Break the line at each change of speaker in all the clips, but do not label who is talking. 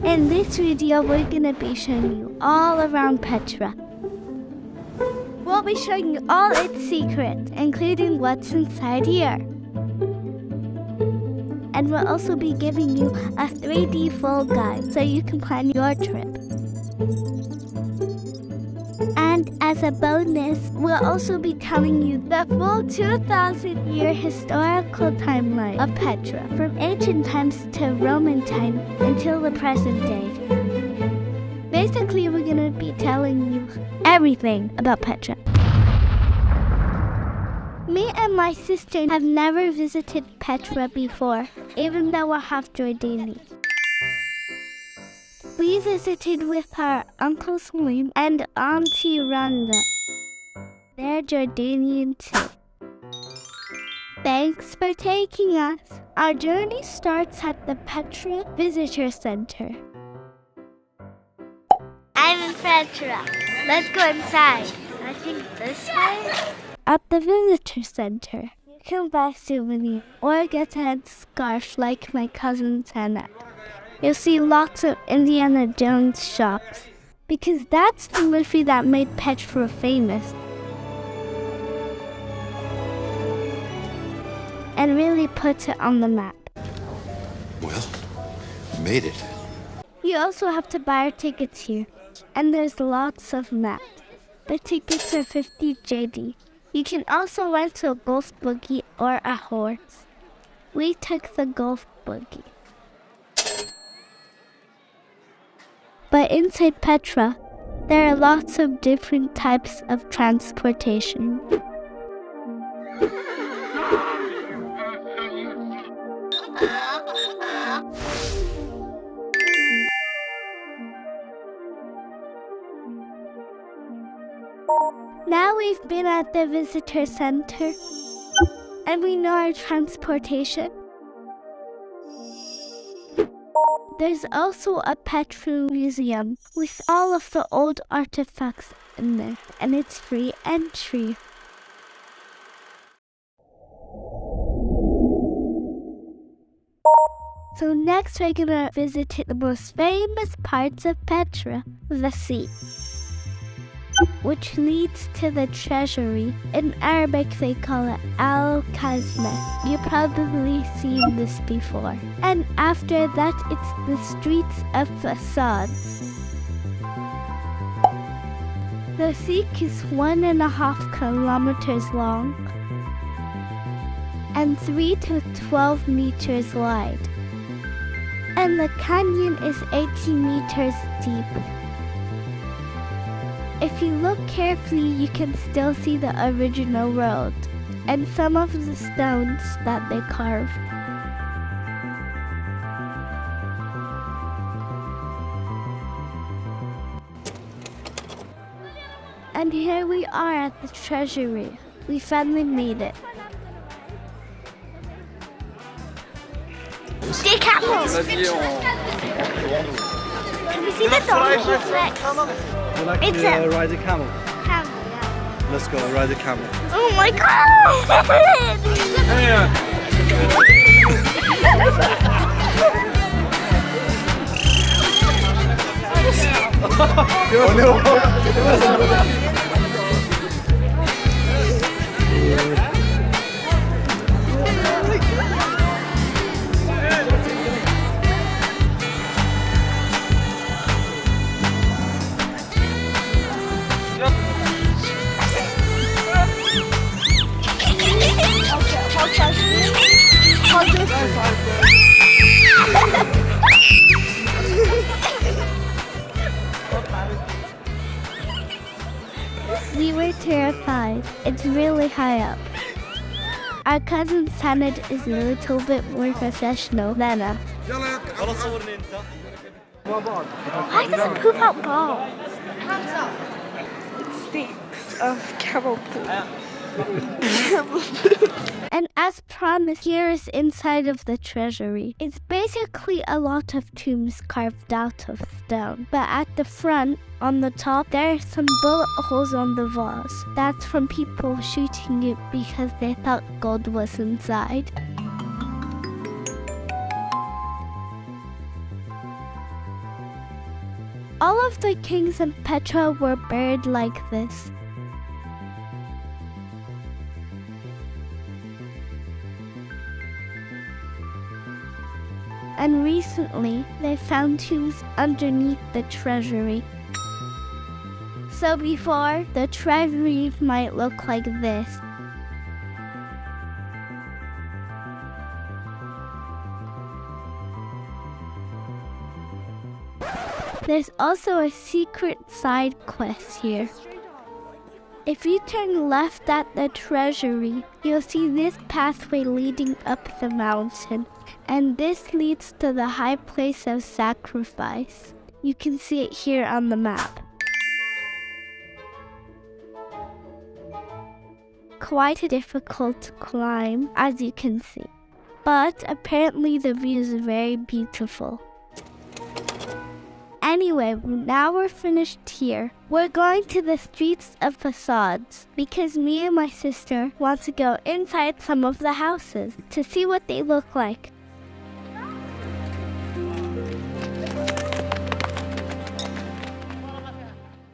In this video, we're gonna be showing you all around Petra. We'll be showing you all its secrets, including what's inside here. And we'll also be giving you a 3D full guide so you can plan your trip. And as a bonus, we'll also be telling you the full 2,000-year historical timeline of Petra, from ancient times to Roman time until the present day. Basically, we're gonna be telling you everything about Petra. Me and my sister have never visited Petra before, even though we're half Jordanian. We visited with our Uncle Salim and Auntie Randa. They're Jordanian too. Thanks for taking us. Our journey starts at the Petra Visitor Center. I'm in Petra. Let's go inside. I think this way? At the Visitor Center, you can buy souvenirs or get a headscarf like my cousin Tana. You'll see lots of Indiana Jones shops, because that's the movie that made Petra famous and really put it on the map.
Well, we made it.
You also have to buy our tickets here, and there's lots of maps. The tickets are 50 JD. You can also rent a golf buggy or a horse. We took the golf buggy. But inside Petra, there are lots of different types of transportation. Now we've been at the visitor center, and we know our transportation. There's also a Petra museum with all of the old artifacts in there, and it's free entry. So next we're gonna visit the most famous parts of Petra, the sea, which leads to the Treasury. In Arabic they call it Al-Kazma. You've probably seen this before. And after that it's the streets of facades. The sea is 1.5 kilometers long and 3 to 12 meters wide. And the canyon is 80 meters deep. If you look carefully, you can still see the original road and some of the stones that they carved. And here we are at the Treasury. We finally made it. Des camels! Can we see the donkey's neck?
Would you like to ride a camel?
Camel, yeah.
Let's go ride a camel.
Oh my god!
Oh no!
We were terrified. It's really high up. Our cousin Sanad is a little bit more professional than us. Why does it poop out balls?
It stinks of camel poop.
And as promised, here is inside of the Treasury. It's basically a lot of tombs carved out of stone. But at the front, on the top, there are some bullet holes on the walls. That's from people shooting it because they thought gold was inside. All of the kings in Petra were buried like this. And recently, they found tombs underneath the treasury. So before, the treasury might look like this. There's also a secret side quest here. If you turn left at the treasury, you'll see this pathway leading up the mountain, and this leads to the high place of sacrifice. You can see it here on the map. Quite a difficult climb, as you can see, but apparently the view is very beautiful. Anyway, now we're finished here. We're going to the streets of facades because me and my sister want to go inside some of the houses to see what they look like.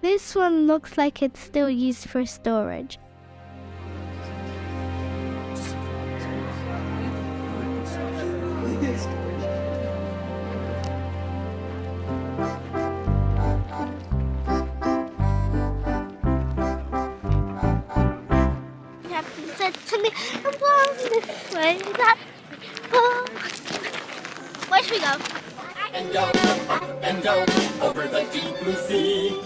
This one looks like it's still used for storage.
To me, I'm going this way. Where should we go?
And go, up and go, over the deep blue sea.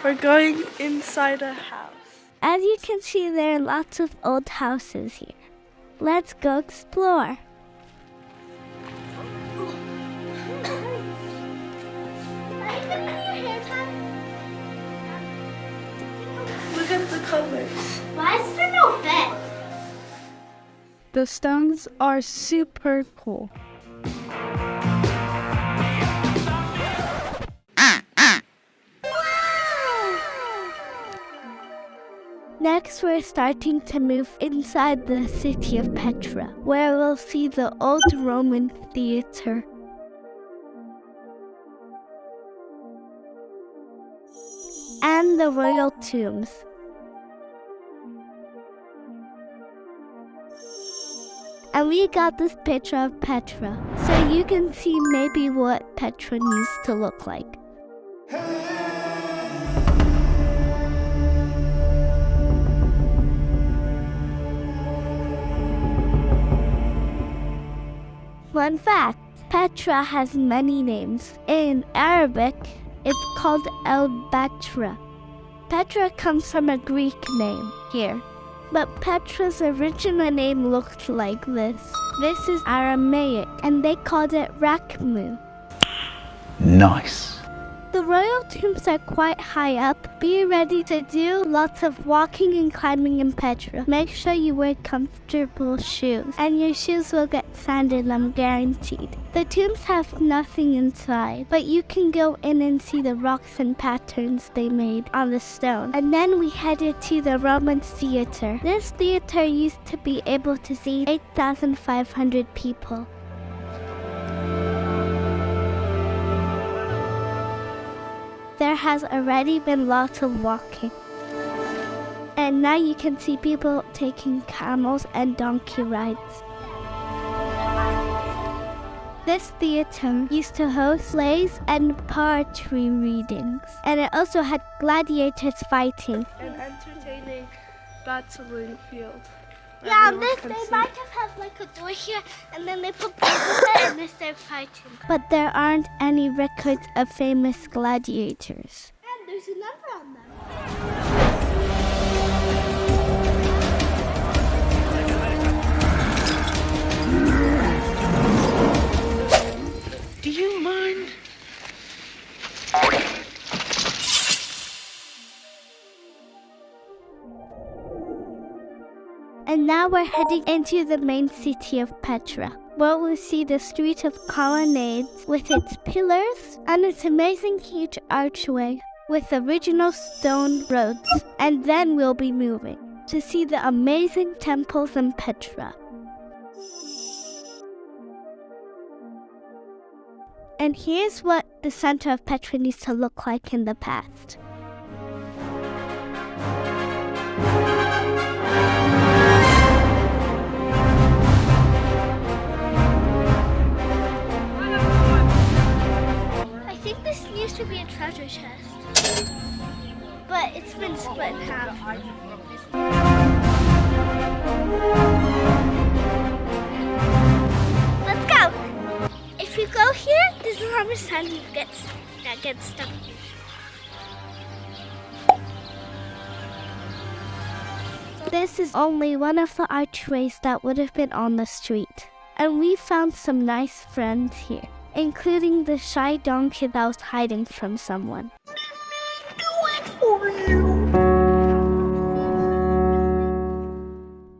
We're going inside a house.
As you can see, there are lots of old houses here. Let's go explore.
Look at the colors.
Why is there no bed?
The stones are super cool.
Next, we're starting to move inside the city of Petra, where we'll see the old Roman theater. And the royal tombs. And we got this picture of Petra, so you can see maybe what Petra used to look like. Fun fact, Petra has many names. In Arabic, it's called El-Batra. Petra comes from a Greek name here, but Petra's original name looked like this. This is Aramaic, and they called it Weclome.
Nice.
The royal tombs are quite high up. Be ready to do lots of walking and climbing in Petra. Make sure you wear comfortable shoes, and your shoes will get sanded, I'm guaranteed. The tombs have nothing inside, but you can go in and see the rocks and patterns they made on the stone. And then we headed to the Roman theater. This theater used to be able to seat 8,500 people. There has already been lots of walking. And now you can see people taking camels and donkey rides. This theater used to host plays and poetry readings. And it also had gladiators fighting.
An entertaining battling field.
Yeah,
Everyone
they
can see.
might have like a door here, and then they put places there and they start fighting. But there aren't any records of famous gladiators. And there's a number on them.
Do you mind?
And now we're heading into the main city of Petra, where we'll see the street of colonnades with its pillars and its amazing huge archway with original stone roads. And then we'll be moving to see the amazing temples in Petra. And here's what the center of Petra needs to look like in the past.
I think this used to be a treasure chest, but it's been split in half. Let's go! If you go here, this is how much sand that gets stuck.
This is only one of the archways that would have been on the street. And we found some nice friends here, including the shy donkey that was hiding from someone.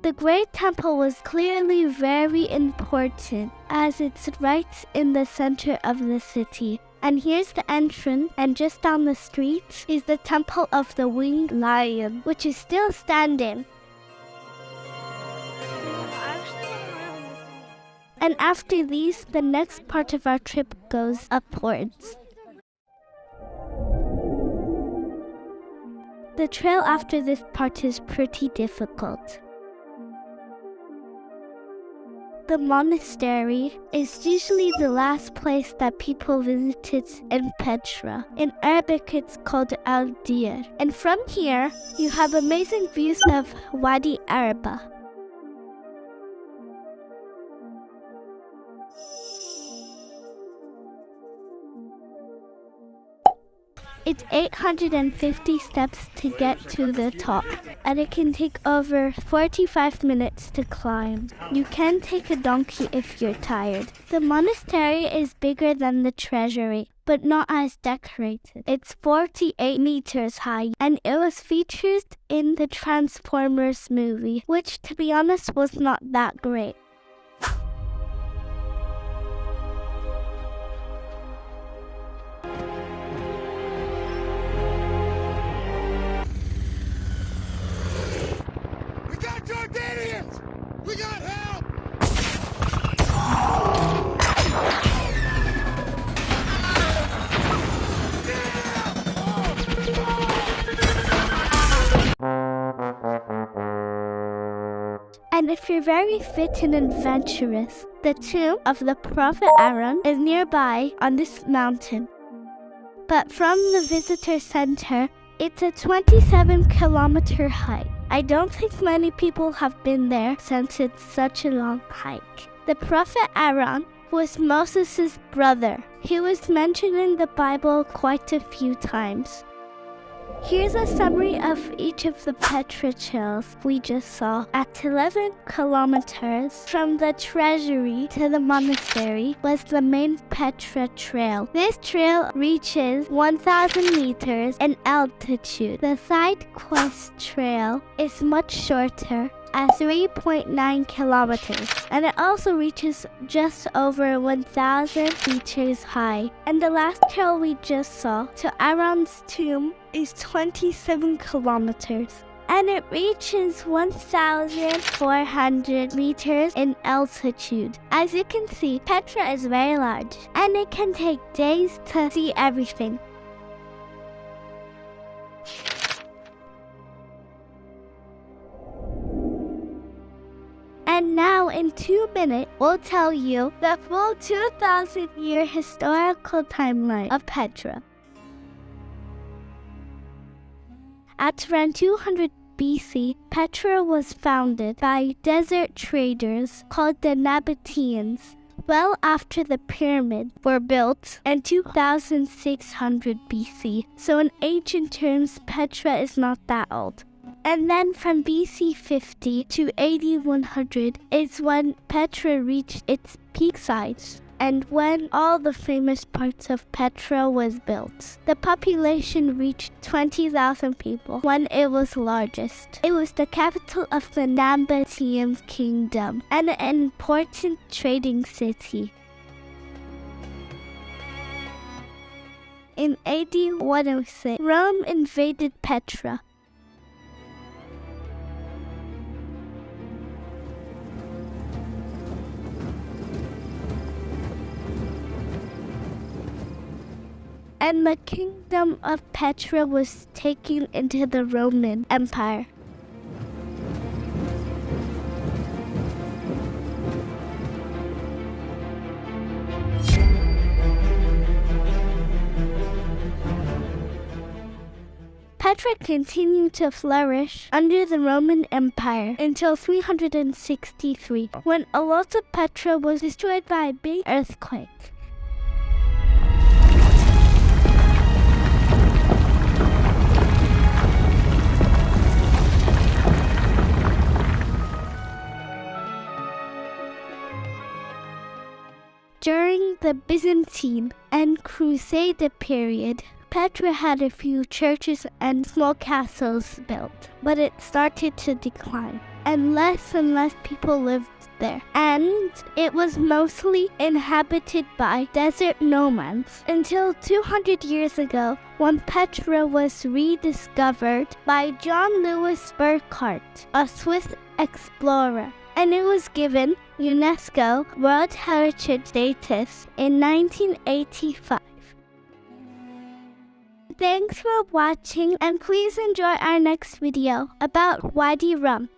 The Great Temple was clearly very important as it's right in the center of the city. And here's the entrance, and just down the street is the Temple of the Winged Lion, which is still standing. And after these, the next part of our trip goes upwards. The trail after this part is pretty difficult. The monastery is usually the last place that people visited in Petra. In Arabic, it's called Al-Dir. And from here, you have amazing views of Wadi Araba. It's 850 steps to get to the top, and it can take over 45 minutes to climb. You can take a donkey if you're tired. The monastery is bigger than the treasury, but not as decorated. It's 48 meters high, and it was featured in the Transformers movie, which, to be honest, was not that great.
Jordanians! We got help!
And if you're very fit and adventurous, the tomb of the Prophet Aaron is nearby on this mountain. But from the visitor center, it's a 27-kilometer hike. I don't think many people have been there since it's such a long hike. The Prophet Aaron was Moses' brother. He was mentioned in the Bible quite a few times. Here's a summary of each of the Petra trails we just saw. At 11 kilometers from the treasury to the monastery was the main Petra trail. This trail reaches 1,000 meters in altitude. The side quest trail is much shorter at 3.9 kilometers, and it also reaches just over 1,000 meters high. And the last trail we just saw to Aaron's tomb is 27 kilometers, and it reaches 1,400 meters in altitude. As you can see, Petra is very large, and it can take days to see everything. And now, in 2 minutes, we'll tell you the full 2,000-year historical timeline of Petra. At around 200 BC, Petra was founded by desert traders called the Nabateans. Well after the pyramids were built in 2600 BC, so in ancient terms, Petra is not that old. And then from BC 50 to AD 100 is when Petra reached its peak size, and when all the famous parts of Petra was built. The population reached 20,000 people when it was largest. It was the capital of the Nabatean kingdom and an important trading city. In AD 106, Rome invaded Petra. and the kingdom of Petra was taken into the Roman Empire. Petra continued to flourish under the Roman Empire until 363, when a lot of Petra was destroyed by a big earthquake. During the Byzantine and Crusade period, Petra had a few churches and small castles built, but it started to decline, and less people lived there. And it was mostly inhabited by desert nomads until 200 years ago, when Petra was rediscovered by John Lewis Burckhardt, a Swiss explorer, and it was given UNESCO World Heritage status in 1985. Thanks for watching, and please enjoy our next video about Wadi Rum.